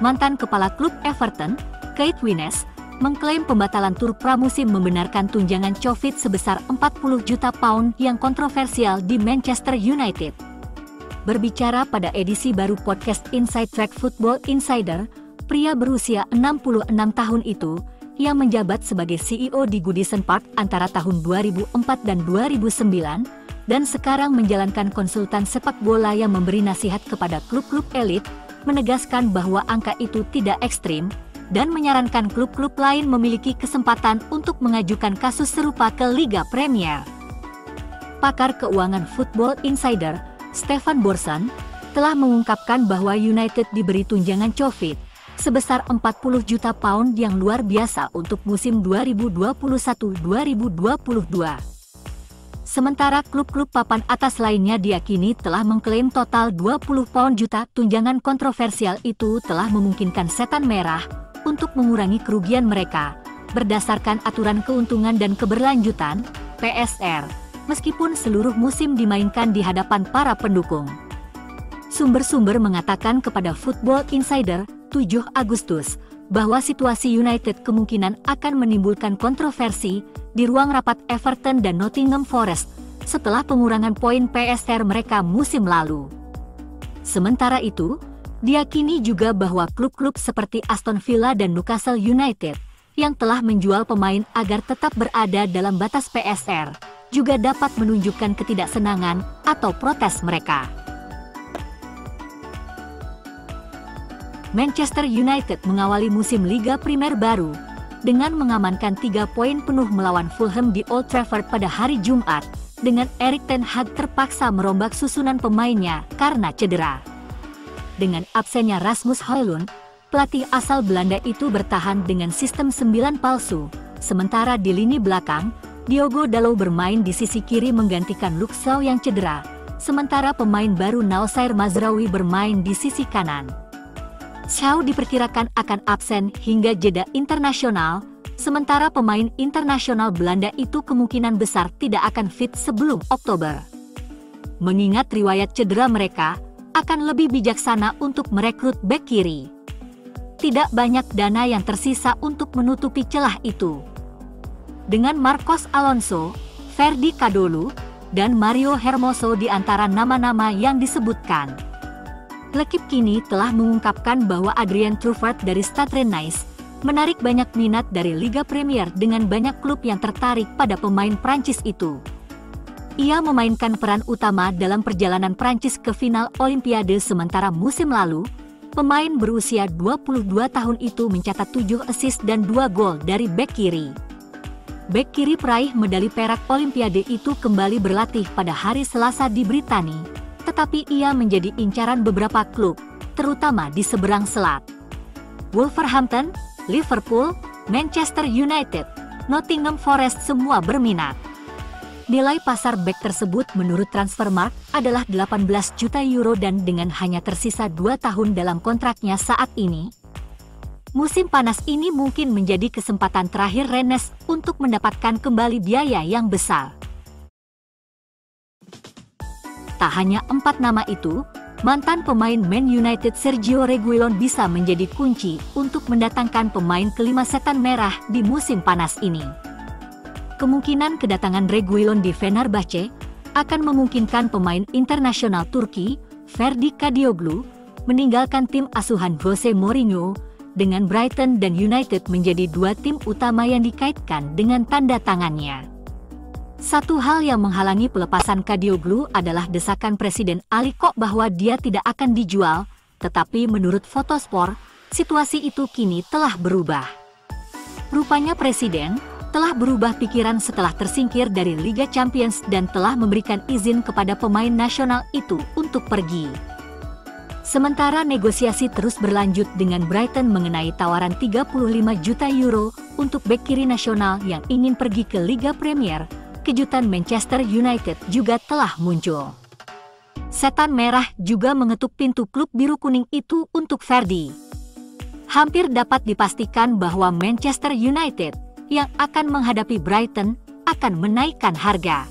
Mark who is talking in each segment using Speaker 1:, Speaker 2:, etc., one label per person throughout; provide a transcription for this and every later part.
Speaker 1: mantan kepala klub Everton, Keith Wines, mengklaim pembatalan tur pramusim membenarkan tunjangan Covid sebesar 40 juta pound yang kontroversial di Manchester United. Berbicara pada edisi baru podcast Inside Track Football Insider, pria berusia 66 tahun itu, yang menjabat sebagai CEO di Goodison Park antara tahun 2004 dan 2009, dan sekarang menjalankan konsultan sepak bola yang memberi nasihat kepada klub-klub elit, menegaskan bahwa angka itu tidak ekstrim, dan menyarankan klub-klub lain memiliki kesempatan untuk mengajukan kasus serupa ke Liga Premier. Pakar keuangan Football Insider, Stefan Borsan, telah mengungkapkan bahwa United diberi tunjangan Covid sebesar 40 juta pound yang luar biasa untuk musim 2021-2022. Sementara klub-klub papan atas lainnya diyakini telah mengklaim total 20 pound juta tunjangan kontroversial itu telah memungkinkan Setan Merah untuk mengurangi kerugian mereka, berdasarkan aturan keuntungan dan keberlanjutan, PSR, meskipun seluruh musim dimainkan di hadapan para pendukung. Sumber-sumber mengatakan kepada Football Insider, 7 Agustus, bahwa situasi United kemungkinan akan menimbulkan kontroversi di ruang rapat Everton dan Nottingham Forest setelah pengurangan poin PSR mereka musim lalu. Sementara itu, diyakini juga bahwa klub-klub seperti Aston Villa dan Newcastle United yang telah menjual pemain agar tetap berada dalam batas PSR juga dapat menunjukkan ketidaksenangan atau protes mereka. Manchester United mengawali musim Liga Primer baru dengan mengamankan 3 poin penuh melawan Fulham di Old Trafford pada hari Jumat, dengan Erik ten Hag terpaksa merombak susunan pemainnya karena cedera. Dengan absennya Rasmus Højlund, pelatih asal Belanda itu bertahan dengan sistem 9 palsu, sementara di lini belakang, Diogo Dalot bermain di sisi kiri menggantikan Luke Shaw yang cedera, sementara pemain baru Noussair Mazraoui bermain di sisi kanan. Shaw diperkirakan akan absen hingga jeda internasional, sementara pemain internasional Belanda itu kemungkinan besar tidak akan fit sebelum Oktober. Mengingat riwayat cedera mereka, akan lebih bijaksana untuk merekrut bek kiri. Tidak banyak dana yang tersisa untuk menutupi celah itu. Dengan Marcos Alonso, Ferdi Kadıoğlu, dan Mario Hermoso di antara nama-nama yang disebutkan. L'Équipe kini telah mengungkapkan bahwa Adrien Truffert dari Stade Rennais menarik banyak minat dari Liga Premier dengan banyak klub yang tertarik pada pemain Prancis itu. Ia memainkan peran utama dalam perjalanan Prancis ke final Olimpiade sementara musim lalu, pemain berusia 22 tahun itu mencatat 7 assist dan 2 gol dari bek kiri. Bek kiri peraih medali perak Olimpiade itu kembali berlatih pada hari Selasa di Britania, tetapi ia menjadi incaran beberapa klub, terutama di seberang selat. Wolverhampton, Liverpool, Manchester United, Nottingham Forest semua berminat. Nilai pasar bek tersebut menurut Transfermarkt adalah 18 juta euro dan dengan hanya tersisa 2 tahun dalam kontraknya saat ini, musim panas ini mungkin menjadi kesempatan terakhir Rennes untuk mendapatkan kembali biaya yang besar. Tak hanya 4 nama itu, mantan pemain Man United Sergio Reguilon bisa menjadi kunci untuk mendatangkan pemain kelima Setan Merah di musim panas ini. Kemungkinan kedatangan Reguilon di Fenerbahce akan memungkinkan pemain internasional Turki, Ferdi Kadıoğlu, meninggalkan tim asuhan Jose Mourinho, dengan Brighton dan United menjadi 2 tim utama yang dikaitkan dengan tanda tangannya. Satu hal yang menghalangi pelepasan Kadıoğlu adalah desakan Presiden Ali Koch bahwa dia tidak akan dijual, tetapi menurut Fotosport, situasi itu kini telah berubah. Rupanya Presiden telah berubah pikiran setelah tersingkir dari Liga Champions dan telah memberikan izin kepada pemain nasional itu untuk pergi. Sementara negosiasi terus berlanjut dengan Brighton mengenai tawaran 35 juta euro untuk bek kiri nasional yang ingin pergi ke Liga Premier, kejutan Manchester United juga telah muncul. Setan Merah juga mengetuk pintu klub biru kuning itu untuk Ferdi. Hampir dapat dipastikan bahwa Manchester United yang akan menghadapi Brighton akan menaikkan harga.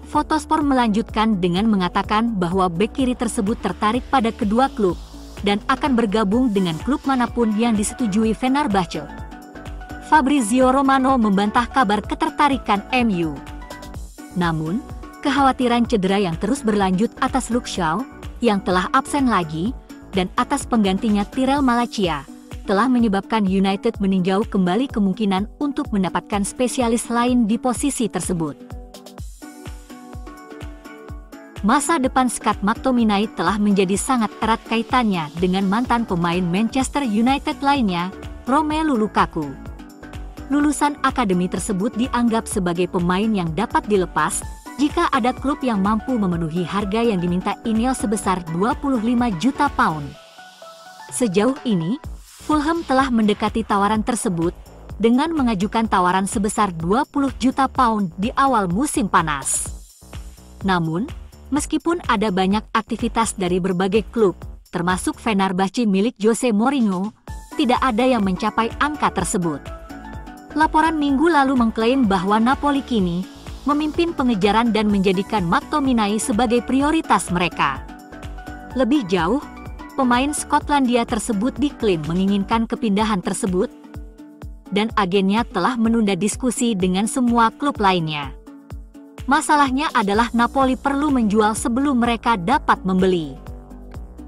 Speaker 1: Fotosport melanjutkan dengan mengatakan bahwa bek kiri tersebut tertarik pada kedua klub, dan akan bergabung dengan klub manapun yang disetujui Fenerbahce. Fabrizio Romano membantah kabar ketertarikan MU. Namun, kekhawatiran cedera yang terus berlanjut atas Luke Shaw, yang telah absen lagi, dan atas penggantinya Tyrell Malacia, telah menyebabkan United meninjau kembali kemungkinan untuk mendapatkan spesialis lain di posisi tersebut. Masa depan Scott McTominay telah menjadi sangat erat kaitannya dengan mantan pemain Manchester United lainnya, Romelu Lukaku. Lulusan akademi tersebut dianggap sebagai pemain yang dapat dilepas jika ada klub yang mampu memenuhi harga yang diminta Ineos sebesar 25 juta pound. Sejauh ini, Fulham telah mendekati tawaran tersebut dengan mengajukan tawaran sebesar 20 juta pound di awal musim panas. Namun, meskipun ada banyak aktivitas dari berbagai klub, termasuk Fenerbahce milik Jose Mourinho, tidak ada yang mencapai angka tersebut. Laporan minggu lalu mengklaim bahwa Napoli kini memimpin pengejaran dan menjadikan McTominay sebagai prioritas mereka. Lebih jauh, pemain Skotlandia tersebut diklaim menginginkan kepindahan tersebut, dan agennya telah menunda diskusi dengan semua klub lainnya. Masalahnya adalah Napoli perlu menjual sebelum mereka dapat membeli.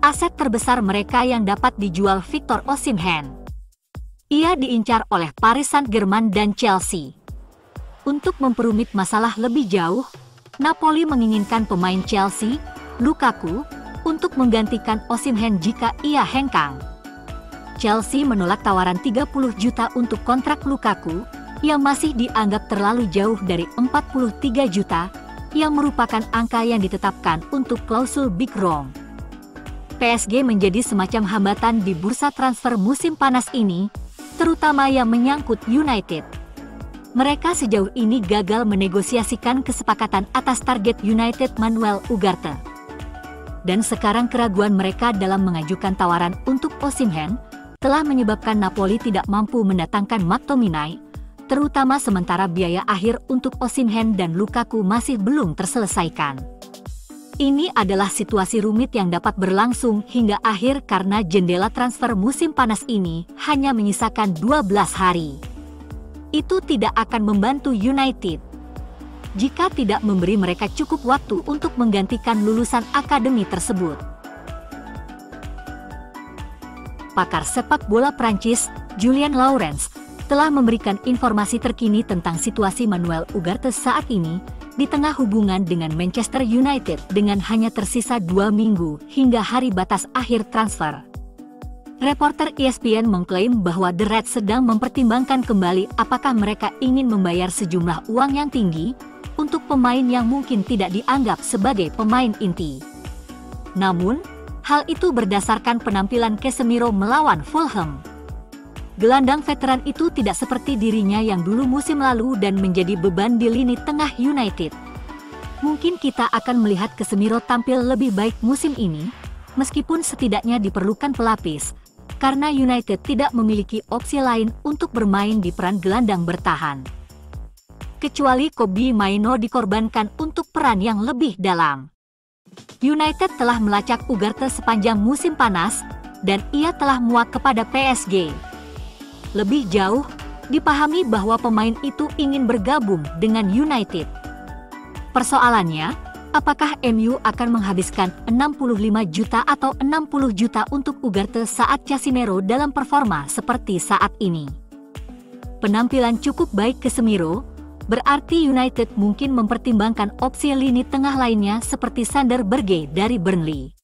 Speaker 1: Aset terbesar mereka yang dapat dijual Victor Osimhen. Ia diincar oleh Paris Saint-Germain dan Chelsea. Untuk memperumit masalah lebih jauh, Napoli menginginkan pemain Chelsea, Lukaku, untuk menggantikan Osimhen jika ia hengkang. Chelsea menolak tawaran 30 juta untuk kontrak Lukaku, yang masih dianggap terlalu jauh dari 43 juta, yang merupakan angka yang ditetapkan untuk klausul Big Rom. PSG menjadi semacam hambatan di bursa transfer musim panas ini, terutama yang menyangkut United. Mereka sejauh ini gagal menegosiasikan kesepakatan atas target United Manuel Ugarte. Dan sekarang keraguan mereka dalam mengajukan tawaran untuk Osimhen telah menyebabkan Napoli tidak mampu mendatangkan McTominay, terutama sementara biaya akhir untuk Osimhen dan Lukaku masih belum terselesaikan. Ini adalah situasi rumit yang dapat berlangsung hingga akhir karena jendela transfer musim panas ini hanya menyisakan 12 hari. Itu tidak akan membantu United jika tidak memberi mereka cukup waktu untuk menggantikan lulusan akademi tersebut. Pakar sepak bola Prancis, Julien Laurens, telah memberikan informasi terkini tentang situasi Manuel Ugarte saat ini, di tengah hubungan dengan Manchester United dengan hanya tersisa 2 minggu hingga hari batas akhir transfer. Reporter ESPN mengklaim bahwa The Reds sedang mempertimbangkan kembali apakah mereka ingin membayar sejumlah uang yang tinggi untuk pemain yang mungkin tidak dianggap sebagai pemain inti. Namun, hal itu berdasarkan penampilan Casemiro melawan Fulham. Gelandang veteran itu tidak seperti dirinya yang dulu musim lalu dan menjadi beban di lini tengah United. Mungkin kita akan melihat Casemiro tampil lebih baik musim ini, meskipun setidaknya diperlukan pelapis, karena United tidak memiliki opsi lain untuk bermain di peran gelandang bertahan. Kecuali Kobbie Mainoo dikorbankan untuk peran yang lebih dalam. United telah melacak Ugarte sepanjang musim panas, dan ia telah muak kepada PSG. Lebih jauh, dipahami bahwa pemain itu ingin bergabung dengan United. Persoalannya, apakah MU akan menghabiskan 65 juta atau 60 juta untuk Ugarte saat Casemiro dalam performa seperti saat ini? Penampilan cukup baik Casemiro, berarti United mungkin mempertimbangkan opsi lini tengah lainnya seperti Sander Berge dari Burnley.